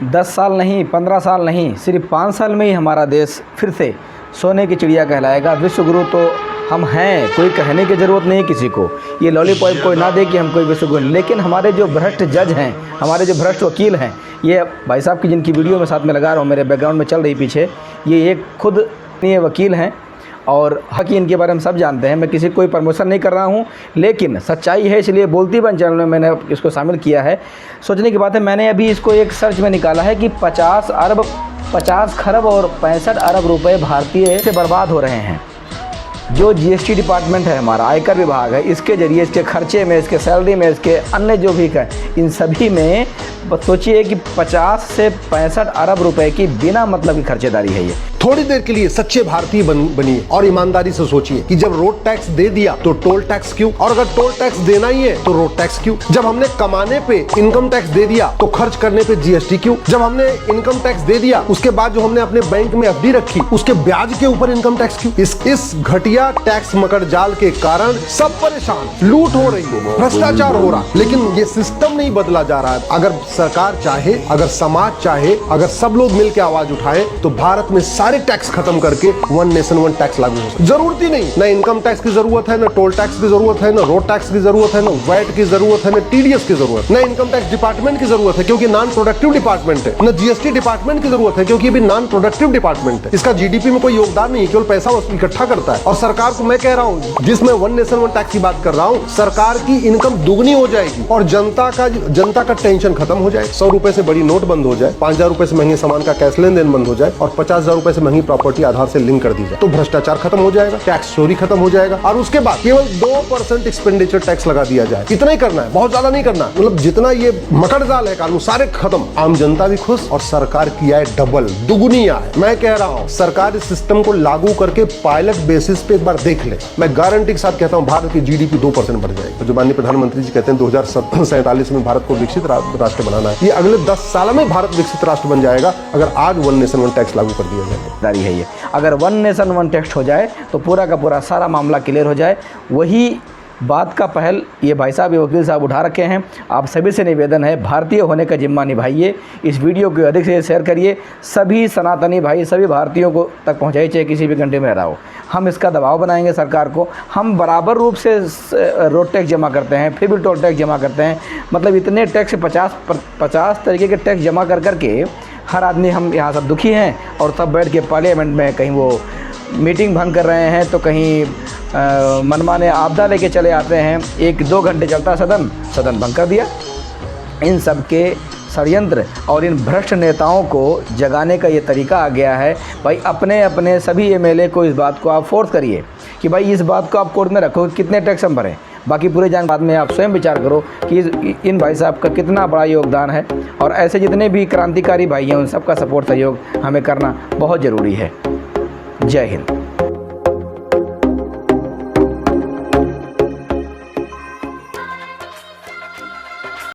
10 साल नहीं, 15 साल नहीं, सिर्फ 5 साल में ही हमारा देश फिर से सोने की चिड़िया कहलाएगा। विश्व गुरु तो हम हैं, कोई कहने की ज़रूरत नहीं किसी को। ये लॉलीपॉप कोई ना दे कि हम कोई विश्व गुरु, लेकिन हमारे जो भ्रष्ट जज हैं, हमारे जो भ्रष्ट वकील हैं, ये भाई साहब की जिनकी वीडियो में साथ में लगा रहा हूँ, मेरे बैकग्राउंड में चल रही पीछे, ये एक खुद ये वकील हैं और हक़ इनके बारे में सब जानते हैं। मैं किसी को कोई प्रमोशन नहीं कर रहा हूँ, लेकिन सच्चाई है, इसलिए बोलती बन चैनल में मैंने इसको शामिल किया है। सोचने की बात है, मैंने अभी इसको एक सर्च में निकाला है कि 50 खरब और 65 अरब रुपए भारतीय से बर्बाद हो रहे हैं। जो जीएसटी डिपार्टमेंट है हमारा, आयकर विभाग है, इसके ज़रिए, इसके खर्चे में, इसके सैलरी में, इसके अन्य जो भी है, इन सभी में सोचिए कि 50 से 65 अरब रुपए की बिना मतलब की खर्चेदारी है ये। थोड़ी देर के लिए सच्चे भारतीय बनिए और ईमानदारी से सोचिए कि जब रोड टैक्स दे दिया तो टोल टैक्स क्यों, और अगर टोल टैक्स देना ही है तो रोड टैक्स क्यों। जब हमने कमाने पे इनकम टैक्स दे दिया तो खर्च करने पे जीएसटी क्यों। जब हमने इनकम टैक्स दे दिया उसके बाद जो हमने अपने बैंक में एफडी रखी उसके ब्याज के ऊपर इनकम टैक्स क्यों। इस घटिया टैक्स मकर जाल के कारण सब परेशान, लूट हो रही है, भ्रष्टाचार हो रहा, लेकिन ये सिस्टम नहीं बदला जा रहा है। अगर सरकार चाहे, अगर समाज चाहे, अगर सब लोग मिलकर आवाज उठाए तो भारत में सारे टैक्स खत्म करके वन नेशन वन टैक्स लागू हो सकता है। जरूरत ही नहीं, ना इनकम टैक्स की जरूरत है, ना टोल टैक्स की जरूरत है, ना रोड टैक्स की जरूरत है, ना वैट की जरूरत है, ना टीडीएस की जरूरत है, ना इनकम टैक्स डिपार्टमेंट की जरूरत है क्योंकि नॉन प्रोडक्टिव डिपार्टमेंट है, ना जीएसटी डिपार्टमेंट की जरूरत है क्योंकि भी नॉन प्रोडक्टिव डिपार्टमेंट है। इसका जीडीपी में कोई योगदान नहीं, केवल पैसा इकट्ठा करता है। और सरकार को मैं कह रहा हूँ, जिसमें वन नेशन वन टैक्स की बात कर रहा हूँ, सरकार की इनकम दुगनी हो जाएगी और जनता का टेंशन खत्म हो जाए। 100 रुपए से बड़ी नोट बंद हो जाए, 5000 रुपए से महंगे सामान का कैश लेन देन बंद हो जाए और 50,000 रुपए से महंगी प्रॉपर्टी आधार से लिंक कर दी जाए, तो भ्रष्टाचार खत्म हो जाएगा, टैक्स चोरी खत्म हो जाएगा। और उसके बाद केवल 2% एक्सपेंडिचर टैक्स लगा दिया जाए। इतना ही करना है, बहुत ज्यादा नहीं करना, मतलब जितना ये मकड़ जाल है कानून सारे खत्म, आम जनता भी खुश और सरकार की आय डबल दुगुनी आए। मैं कह रहा हूँ सरकार इस सिस्टम को लागू करके पायलट बेसिस पे एक बार देख ले, मैं गारंटी के साथ कहता हूँ भारत की जीडीपी 2% बढ़ जाएगी। जो माननीय प्रधानमंत्री जी कहते हैं 2047 में भारत को विकसित राष्ट्र बनाना है, ये अगले 10 साल में भारत विकसित राष्ट्र बन जाएगा अगर आज वन नेशन वन टैक्स लागू कर दिया जाए। है ये, अगर वन नेशन वन टैक्स हो जाए तो पूरा का पूरा सारा मामला क्लियर हो जाए। वही बात का पहल ये भाई साहब, ये वकील साहब उठा रखे हैं। आप सभी से निवेदन है, भारतीय होने का जिम्मा निभाइए, इस वीडियो को अधिक से शेयर करिए, सभी सनातनी भाई, सभी भारतीयों को तक पहुंचाइए, चाहे किसी भी कंट्री में रहा हो। हम इसका दबाव बनाएंगे सरकार को। हम बराबर रूप से रोड टैक्स जमा करते हैं, फिर भी टोल टैक्स जमा करते हैं, मतलब इतने टैक्स 50 तरीके के टैक्स जमा कर करके हर आदमी, हम यहाँ सब दुखी हैं और सब बैठ के पार्लियामेंट में कहीं वो मीटिंग भंग कर रहे हैं तो कहीं मनमाने आपदा लेके चले आते हैं। 1-2 घंटे चलता सदन भंग कर दिया। इन सब के षड्यंत्र और इन भ्रष्ट नेताओं को जगाने का ये तरीका आ गया है। भाई अपने अपने सभी एमएलए को इस बात को आप फोर्स करिए कि भाई इस बात को आप कोर्ट में रखो कि कितने टैक्स हम भरें। बाकी पूरे जान बाद में आप स्वयं विचार करो कि इन भाई साहब का कितना बड़ा योगदान है, और ऐसे जितने भी क्रांतिकारी भाई हैं उन सबका सपोर्ट सहयोग हमें करना बहुत ज़रूरी है। जय हिंद।